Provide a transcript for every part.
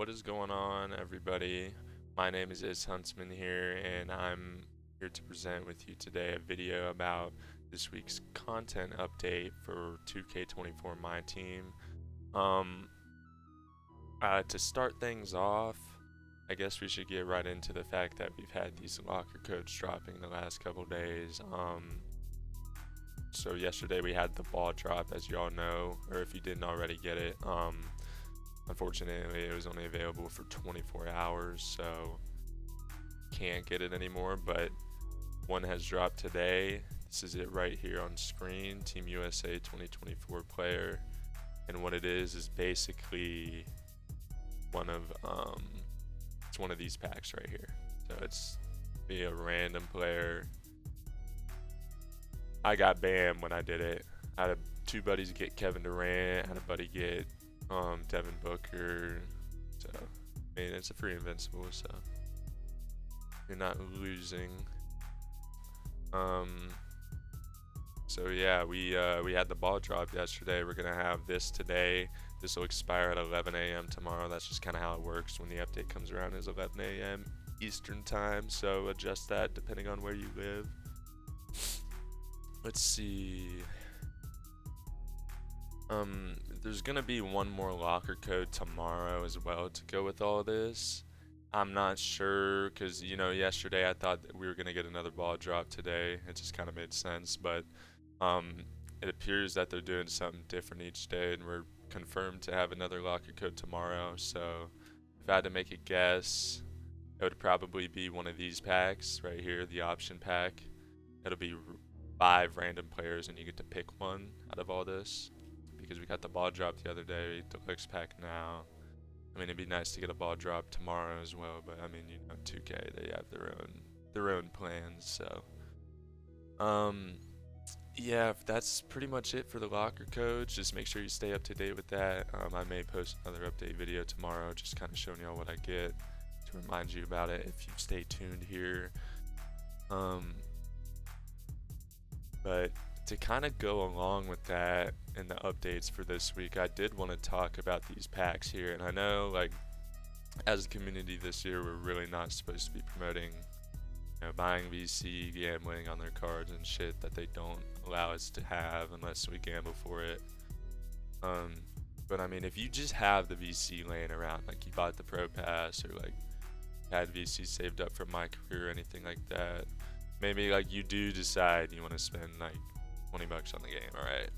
What is going on, everybody? My name is itzhuntsman here, and I'm here to present with you today a video about this week's content update for 2K24 MyTEAM. To start things off, I guess we should get right into the fact that we've had these locker codes dropping the last couple days. So yesterday we had the ball drop, as you all know, or if you didn't already get it. Unfortunately, it was only available for 24 hours, so can't get it anymore, but one has dropped today. This is it right here on screen, Team USA 2024 player, and what it is basically it's one of these packs right here. So it's be a random player. I got banned when I did it. I had two buddies get Kevin Durant, I had a buddy get Devin Booker. So I mean, it's a free invincible, so you're not losing. So yeah, we had the ball drop yesterday. We're gonna have this today. This will expire at 11 a.m. tomorrow. That's just kind of how it works when the update comes around, is 11 a.m. Eastern time, so adjust that depending on where you live. Let's see. There's gonna be one more locker code tomorrow as well to go with all this. I'm not sure, because yesterday I thought that we were gonna get another ball drop today. It just kind of made sense, but it appears that they're doing something different each day, and we're confirmed to have another locker code tomorrow. So if I had to make a guess, it would probably be one of these packs right here, the option pack. It'll be 5 random players, and you get to pick one out of all this, because we got the ball drop the other day, the Deluxe pack now. I mean, it'd be nice to get a ball drop tomorrow as well, but I mean, 2K, they have their own plans, so yeah, that's pretty much it for the locker codes. Just make sure you stay up to date with that. I may post another update video tomorrow, just kind of showing y'all what I get to remind you about it if you stay tuned here. But to kind of go along with that and the updates for this week, I did want to talk about these packs here. And I know, like, as a community this year, we're really not supposed to be promoting buying VC, gambling on their cards and shit that they don't allow us to have unless we gamble for it. But I mean, if you just have the VC laying around, like you bought the Pro Pass or like had VC saved up for my career or anything like that, maybe like you do decide you want to spend like 20 bucks on the game, alright?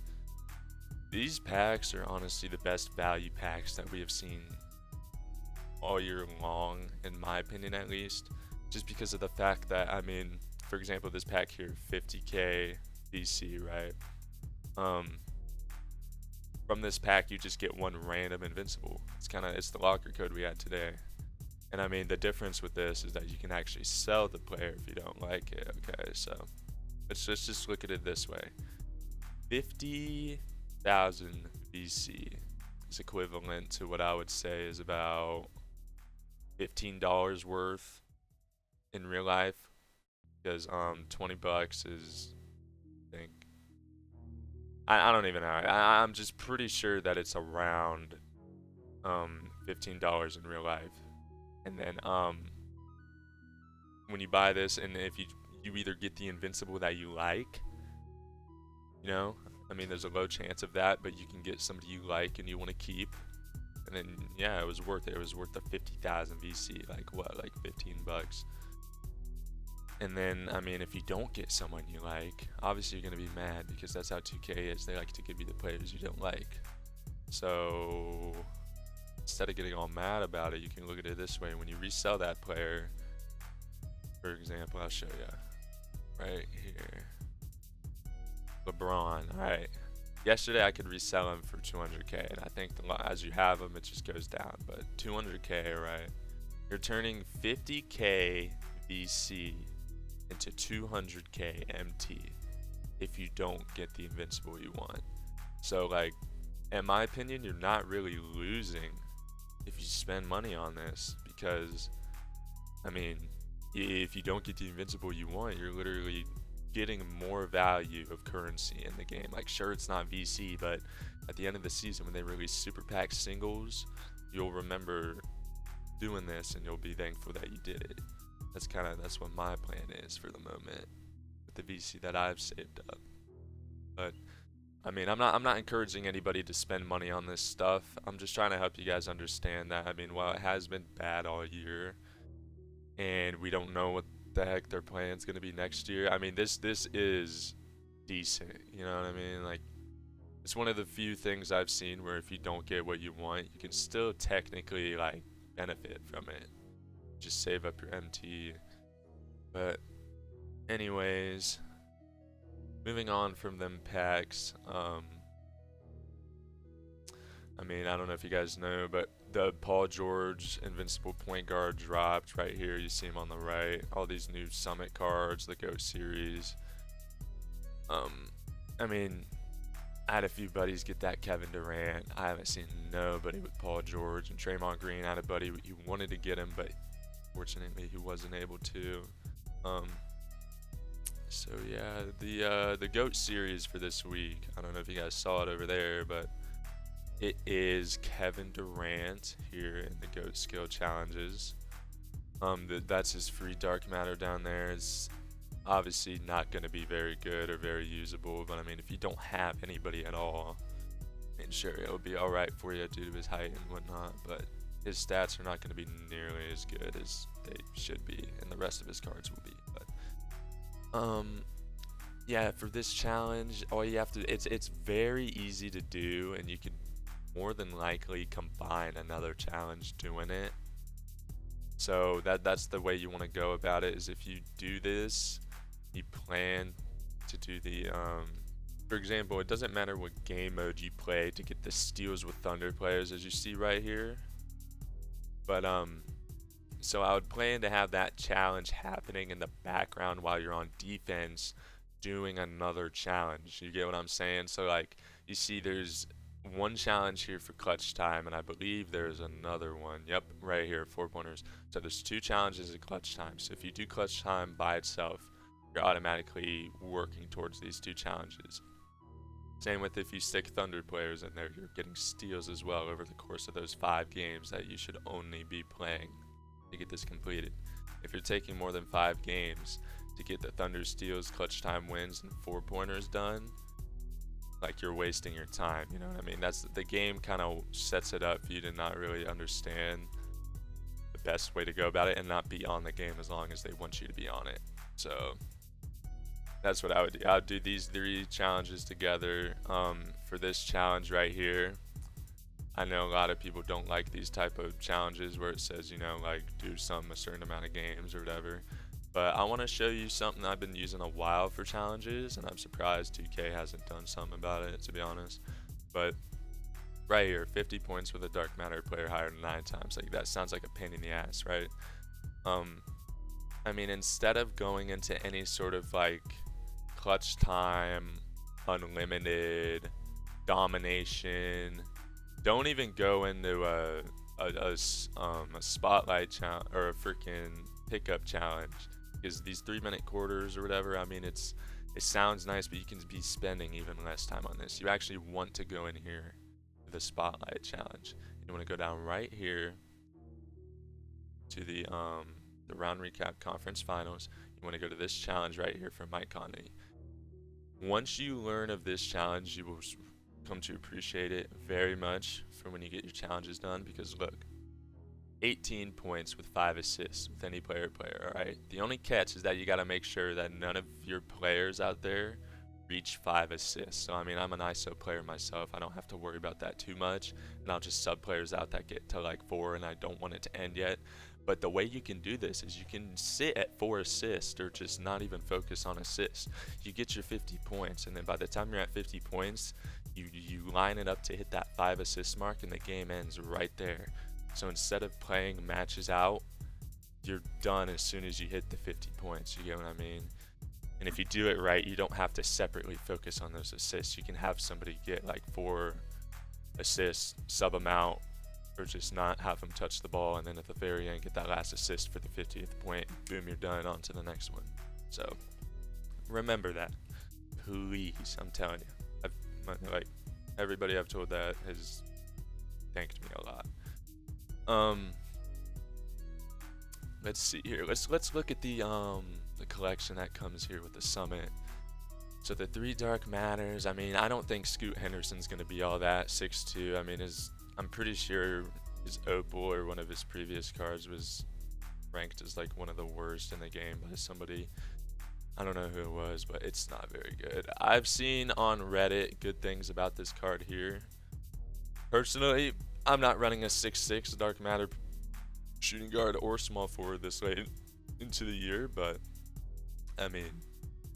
These packs are honestly the best value packs that we have seen all year long, in my opinion at least. Just because of the fact that, I mean, for example, this pack here, 50k VC, right? From this pack, you just get one random invincible. It's the locker code we had today. And I mean, the difference with this is that you can actually sell the player if you don't like it, okay? So let's just look at it this way. 50,000 VC is equivalent to what I would say is about $15 worth in real life, because 20 bucks is, I think, I don't even know, I'm just pretty sure that it's around $15 in real life. And then when you buy this, and if you either get the invincible that you like, I mean, there's a low chance of that, but you can get somebody you like and you want to keep. And then yeah, it was worth it. It was worth the 50,000 VC, like 15 bucks. And then, I mean, if you don't get someone you like, obviously you're going to be mad, because that's how 2K is. They like to give you the players you don't like. So instead of getting all mad about it, you can look at it this way. When you resell that player, for example, I'll show you right here. LeBron, alright. Yesterday I could resell him for 200k, and I think as you have him, it just goes down. But 200k, right? You're turning 50k VC into 200k MT if you don't get the invincible you want. So, like, in my opinion, you're not really losing if you spend money on this, because I mean, if you don't get the invincible you want, you're literally getting more value of currency in the game. Like, sure, it's not VC, but at the end of the season when they release super pack singles, you'll remember doing this, and you'll be thankful that you did it. That's what my plan is for the moment with the VC that I've saved up. But I mean, I'm not encouraging anybody to spend money on this stuff. I'm just trying to help you guys understand that. I mean, while it has been bad all year, and we don't know what the heck their plan's gonna be next year. I mean, this is decent. You know what I mean? Like, it's one of the few things I've seen where if you don't get what you want, you can still technically like benefit from it. Just save up your MT. But anyways, moving on from them packs. I mean, I don't know if you guys know, but the Paul George Invincible point guard dropped right here. You see him on the right. All these new Summit cards, the GOAT series. I mean, I had a few buddies get that Kevin Durant. I haven't seen nobody with Paul George. And Draymond Green, I had a buddy who wanted to get him, but fortunately he wasn't able to. So yeah, the GOAT series for this week. I don't know if you guys saw it over there, but it is Kevin Durant here in the GOAT skill challenges. That's his free dark matter down there. It's obviously not going to be very good or very usable, but I mean, if you don't have anybody at all, I mean, sure, it'll be all right for you due to his height and whatnot, but his stats are not going to be nearly as good as they should be, and the rest of his cards will be. But yeah, for this challenge, all you have to, it's very easy to do, and you can more than likely combine another challenge doing it. So that's the way you want to go about it, is if you do this, you plan to do the for example, it doesn't matter what game mode you play to get the steals with Thunder players, as you see right here. But so I would plan to have that challenge happening in the background while you're on defense doing another challenge. You get what I'm saying? So like, you see there's one challenge here for clutch time, and I believe there's another one. Yep, right here, 4-pointers. So there's 2 challenges at clutch time. So if you do clutch time by itself, you're automatically working towards these 2 challenges. Same with if you stick Thunder players in there, you're getting steals as well over the course of those 5 games that you should only be playing to get this completed. If you're taking more than 5 games to get the Thunder steals, clutch time wins, and 4-pointers done, like, you're wasting your time, you know what I mean? That's the game kind of sets it up for you to not really understand the best way to go about it and not be on the game as long as they want you to be on it. So that's what I would do. I would do these 3 challenges together. For this challenge right here, I know a lot of people don't like these type of challenges where it says, you know, like, do a certain amount of games or whatever. But I want to show you something I've been using a while for challenges, and I'm surprised 2K hasn't done something about it, to be honest. But right here, 50 points with a dark matter player higher than 9 times. Like, that sounds like a pain in the ass, right? I mean, instead of going into any sort of like clutch time, unlimited, domination, don't even go into a spotlight challenge or a freaking pickup challenge, because these 3-minute quarters or whatever, I mean, it sounds nice, but you can be spending even less time on this. You actually want to go in here to the spotlight challenge. You want to go down right here to the round recap conference finals. You want to go to this challenge right here from Mike Conley. Once you learn of this challenge, you will come to appreciate it very much for when you get your challenges done, because look, 18 points with 5 assists with any player, alright? The only catch is that you got to make sure that none of your players out there reach 5 assists. So I mean, I'm an ISO player myself. I don't have to worry about that too much, and I'll just sub players out that get to like 4, and I don't want it to end yet. But the way you can do this is you can sit at 4 assists, or just not even focus on assists. You get your 50 points, and then by the time you're at 50 points, you line it up to hit that 5 assist mark, and the game ends right there. So instead of playing matches out, you're done as soon as you hit the 50 points. You get what I mean? And if you do it right, you don't have to separately focus on those assists. You can have somebody get like 4 assists, sub them out, or just not have them touch the ball, and then at the very end get that last assist for the 50th point. Boom, you're done. On to the next one. So remember that, please. I'm telling you, like, everybody I've told that has thanked me a lot. let's see here. Let's look at the collection that comes here with the summit. So the 3 Dark Matters. I mean, I don't think Scoot Henderson's gonna be all that. 6'2". I mean, I'm pretty sure his opal or one of his previous cards was ranked as like one of the worst in the game by somebody. I don't know who it was, but it's not very good. I've seen on Reddit good things about this card here. Personally, I'm not running a 6'6" Dark Matter shooting guard or small forward this late into the year, but I mean,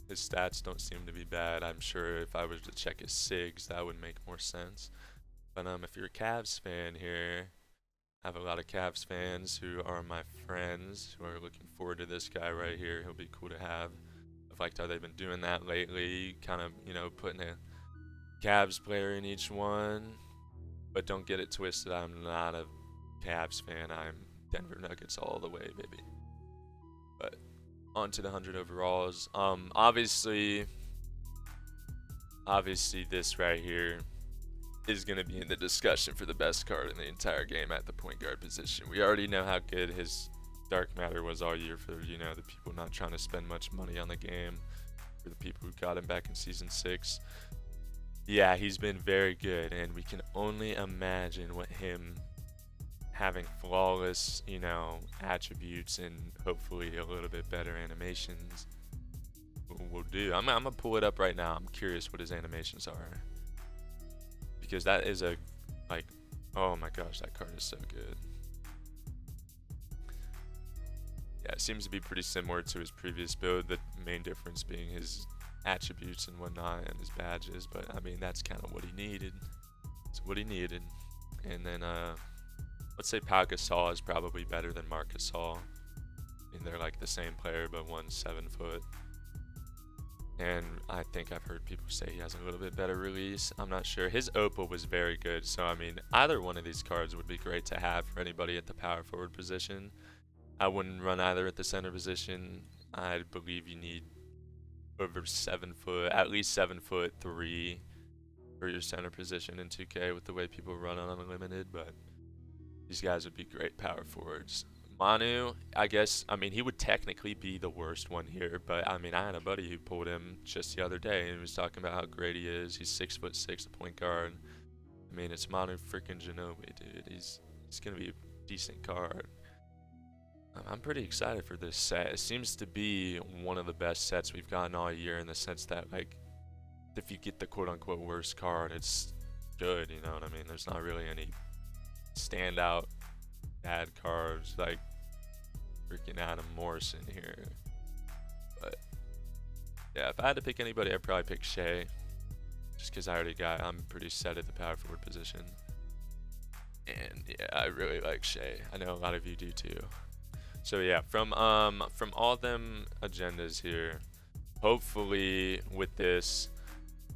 his stats don't seem to be bad. I'm sure if I was to check his SIGs, that would make more sense. But if you're a Cavs fan here, I have a lot of Cavs fans who are my friends who are looking forward to this guy right here. He'll be cool to have. I've liked how they've been doing that lately, kind of, you know, putting a Cavs player in each one. But don't get it twisted, I'm not a Cavs fan. I'm Denver Nuggets all the way, baby. But on to the 100 overalls. Obviously this right here is going to be in the discussion for the best card in the entire game at the point guard position. We already know how good his Dark Matter was all year for, you know, the people not trying to spend much money on the game, for the people who got him back in Season 6. Yeah, he's been very good, and we can only imagine what him having flawless, you know, attributes and hopefully a little bit better animations will do. I'm gonna pull it up right now. I'm curious what his animations are, because that is a, like, oh my gosh, that card is so good. Yeah, it seems to be pretty similar to his previous build, the main difference being his attributes and whatnot and his badges, but I mean, that's kind of what he needed. It's what he needed. And then let's say Pau Gasol is probably better than Marc Gasol. I mean, they're like the same player, but one's 7 foot. And I think I've heard people say he has a little bit better release. I'm not sure. His opal was very good, so I mean, either one of these cards would be great to have for anybody at the power forward position. I wouldn't run either at the center position. I believe you need over 7 foot, at least 7'3" for your center position in 2K with the way people run on Unlimited, but these guys would be great power forwards. Manu, I guess, I mean, he would technically be the worst one here, but I mean, I had a buddy who pulled him just the other day and he was talking about how great he is. He's 6'6", the point guard. I mean, it's Manu freaking Ginobili, dude. He's gonna be a decent card. I'm pretty excited for this set. It seems to be one of the best sets we've gotten all year, in the sense that, like, if you get the quote-unquote worst card, it's good, you know what I mean? There's not really any standout bad cards like freaking Adam Morrison here. But yeah, if I had to pick anybody, I'd probably pick Shea, just because I'm pretty set at the power forward position. And yeah, I really like Shea. I know a lot of you do too. So yeah, from all them agendas here, hopefully with this,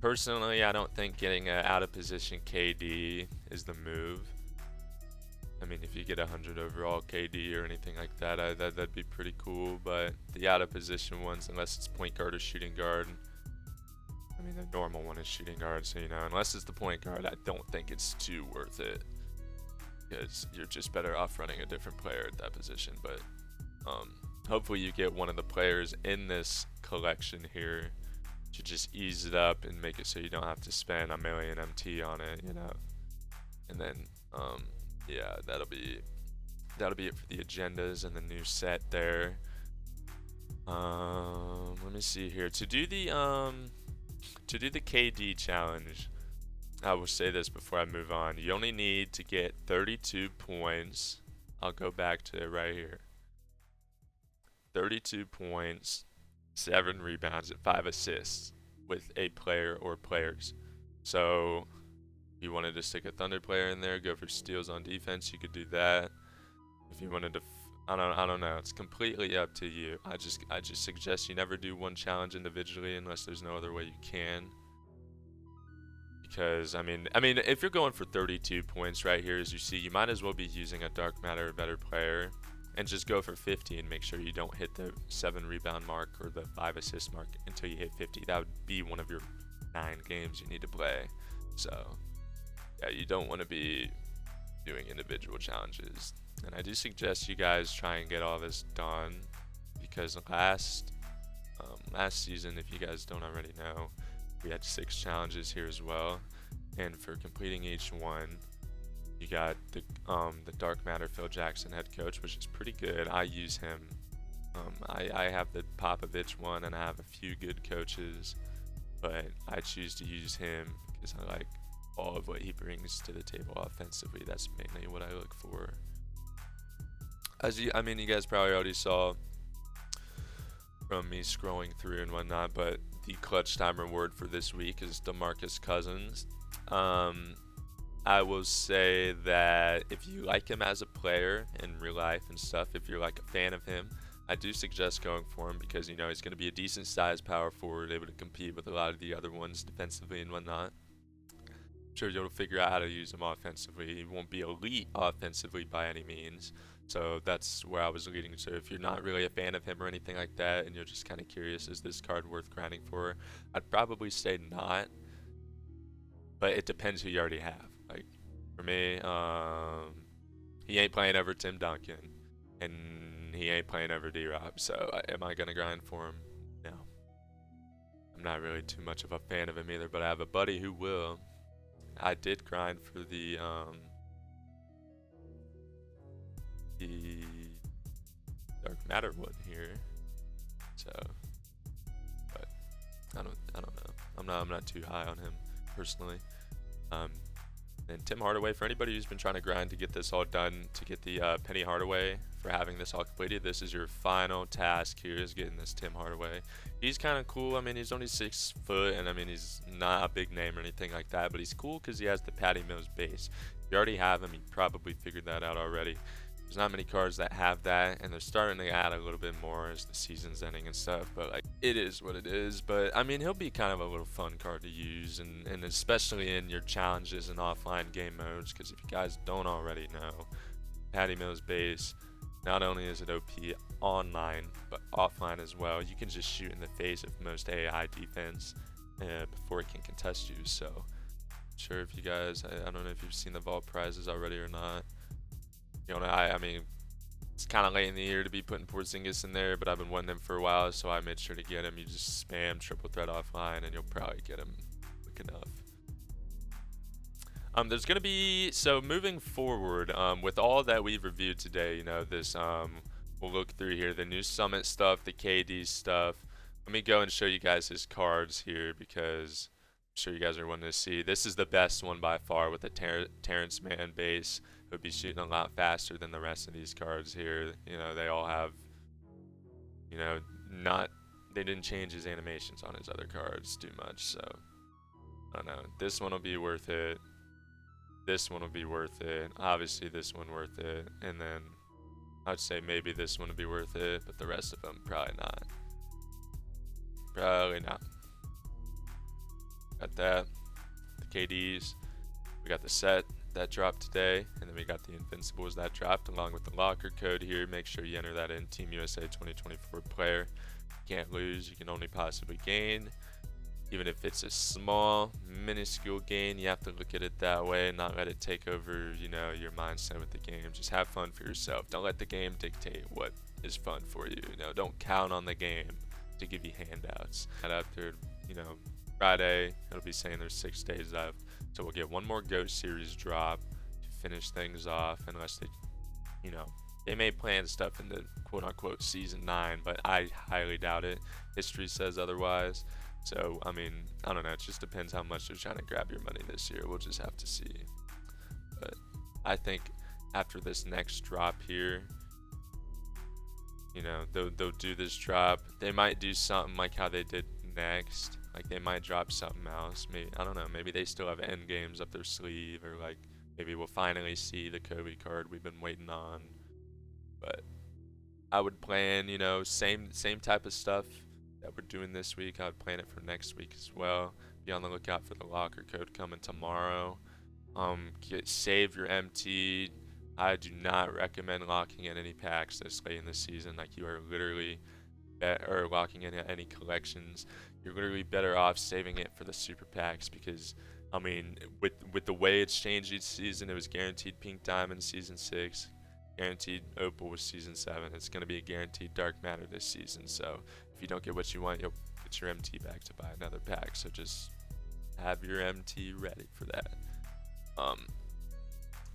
personally, I don't think getting an out of position KD is the move. I mean, if you get 100 overall KD or anything like that, that'd be pretty cool. But the out of position ones, unless it's point guard or shooting guard, I mean, the normal one is shooting guard, so, you know, unless it's the point guard, I don't think it's too worth it, because you're just better off running a different player at that position. But hopefully you get one of the players in this collection here to just ease it up and make it so you don't have to spend a million MT on it, you know. And then yeah, that'll be it for the agendas and the new set there. Let me see here. To do the KD challenge, I will say this before I move on. You only need to get 32 points. I'll go back to it right here. 32 points, 7 rebounds, and 5 assists with a player or players. So if you wanted to stick a Thunder player in there, go for steals on defense, you could do that. If you wanted to, I don't know. It's completely up to you. I just suggest you never do one challenge individually unless there's no other way you can. Because I mean, if you're going for 32 points right here, as you see, you might as well be using a Dark Matter better player, and just go for 50 and make sure you don't hit the 7 rebound mark or the 5 assist mark until you hit 50. That would be one of your 9 games you need to play. So yeah, you don't want to be doing individual challenges. And I do suggest you guys try and get all this done, because last season, if you guys don't already know, we had 6 challenges here as well, and for completing each one, you got the Dark Matter Phil Jackson head coach, which is pretty good. I use him. I have the Popovich one, and I have a few good coaches, but I choose to use him because I like all of what he brings to the table offensively. That's mainly what I look for. I mean, you guys probably already saw from me scrolling through and whatnot, but the clutch time reward for this week is DeMarcus Cousins. I will say that if you like him as a player in real life and stuff, if you're like a fan of him, I do suggest going for him, because you know he's going to be a decent sized power forward, able to compete with a lot of the other ones defensively and whatnot. I'm sure you'll figure out how to use him offensively. He won't be elite offensively by any means, so that's where I was leading to. If you're not really a fan of him or anything like that, and you're just kind of curious, is this card worth grinding for? I'd probably say not, but it depends who you already have. Like for me, he ain't playing over Tim Duncan, and he ain't playing over D-Rob. So am I gonna grind for him? No. I'm not really too much of a fan of him either, but I have a buddy who will. I did grind for the Dark Matter one here, so, but I don't know. I'm not too high on him personally. And Tim Hardaway, for anybody who's been trying to grind to get this all done, to get the Penny Hardaway for having this all completed, this is your final task here, is getting this Tim Hardaway. He's kind of cool. I mean, he's only 6 foot, and I mean, he's not a big name or anything like that, but he's cool because he has the Patty Mills base. If you already have him, you probably figured that out already. There's not many cards that have that, and they're starting to add a little bit more as the season's ending and stuff, but like, it is what it is. But I mean, he'll be kind of a little fun card to use, and especially in your challenges and offline game modes, because if you guys don't already know, Patty Mills base, not only is it OP online, but offline as well. You can just shoot in the face of most AI defense before it can contest you. So, sure, if you guys, I don't know if you've seen the vault prizes already or not. You know, I mean, it's kind of late in the year to be putting Porzingis in there, but I've been wanting him for a while, so I made sure to get him. You just spam triple threat offline, and you'll probably get him quick enough. There's going to be, so moving forward, with all that we've reviewed today, you know, this, we'll look through here, the new Summit stuff, the KD stuff. Let me go and show you guys his cards here, because I'm sure you guys are wanting to see. This is the best one by far with the Terrence Mann base. Would be shooting a lot faster than the rest of these cards here. You know, they all have, you know, they didn't change his animations on his other cards too much, so I don't know. This one will be worth it. This one will be worth it. Obviously this one worth it, and then I'd say maybe this one would be worth it, but the rest of them probably not. Probably not. Got that. The KDs. We got the set that dropped today, and then we got the Invincibles that dropped along with the locker code here. Make sure you enter that in. Team USA 2024 player. You can't lose, you can only possibly gain. Even if it's a small, minuscule gain, you have to look at it that way and not let it take over, you know, your mindset with the game. Just have fun for yourself. Don't let the game dictate what is fun for you. You know, don't count on the game to give you handouts. And after, you know, Friday, it'll be saying there's 6 days left. So we'll get one more Ghost Series drop to finish things off, unless they, you know, they may plan stuff in the quote-unquote Season 9, but I highly doubt it. History says otherwise. So, I mean, I don't know. It just depends how much they're trying to grab your money this year. We'll just have to see. But I think after this next drop here, you know, they'll do this drop. They might do something like how they did next. Like, they might drop something else. Maybe, I don't know, maybe they still have end games up their sleeve, or like maybe we'll finally see the Kobe card we've been waiting on. But I would plan, you know, same type of stuff that we're doing this week. I would plan it for next week as well. Be on the lookout for the locker code coming tomorrow. Save your MT. I do not recommend locking in any packs this late in the season. Like, you are literally or locking in any collections. You're literally better off saving it for the super packs, because I mean, with the way it's changed each season, it was guaranteed pink diamond season 6, guaranteed opal with season 7. It's going to be a guaranteed dark matter this season. So if you don't get what you want, you'll get your MT back to buy another pack. So just have your MT ready for that.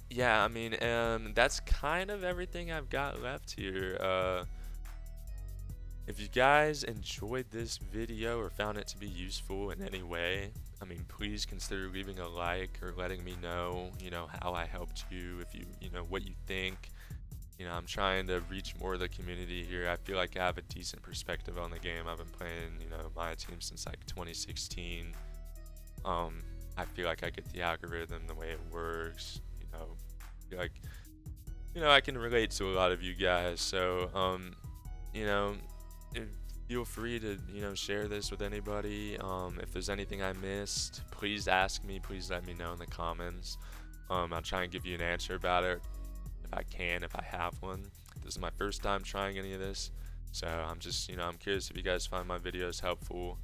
Yeah, I mean, that's kind of everything I've got left here. If you guys enjoyed this video or found it to be useful in any way, I mean, please consider leaving a like or letting me know, how I helped you, if what you think. I'm trying to reach more of the community here. I feel like I have a decent perspective on the game. I've been playing, MyTEAM since like 2016. I feel like I get the algorithm, the way it works, I feel like, I can relate to a lot of you guys. So, feel free to share this with anybody. If there's anything I missed, please ask me, please let me know in the comments. I'll try and give you an answer about it if I can, if I have one. This is my first time trying any of this, so I'm just I'm curious if you guys find my videos helpful,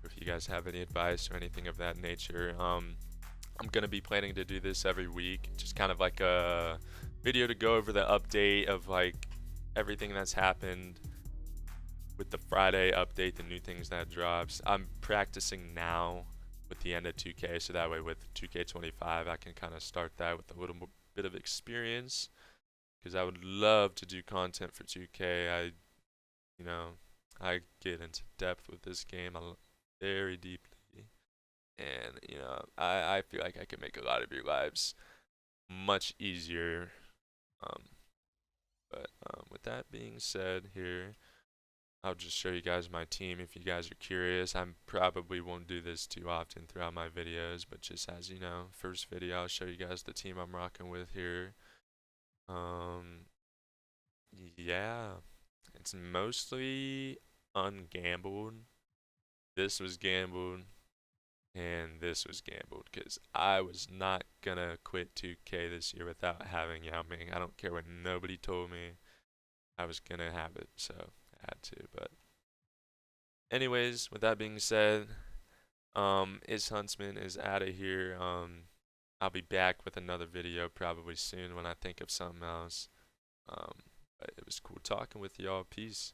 or if you guys have any advice or anything of that nature. I'm gonna be planning to do this every week, just kind of like a video to go over the update of like everything that's happened with the Friday update, the new things that drops. I'm practicing now with the end of 2K, so that way with 2K25 I can kind of start that with a little bit of experience, because I would love to do content for 2K. I get into depth with this game very deeply, and I feel like I can make a lot of your lives much easier. But with that being said here, I'll just show you guys my team if you guys are curious. I probably won't do this too often throughout my videos, but just as first video, I'll show you guys the team I'm rocking with here. Yeah, it's mostly ungambled. This was gambled, and this was gambled, because I was not gonna quit 2K this year without having Yao Ming. I don't care what nobody told me. I was gonna have it, so I had to. But anyways, with that being said, itzhuntsman is out of here. I'll be back with another video probably soon when I think of something else. But it was cool talking with y'all. Peace.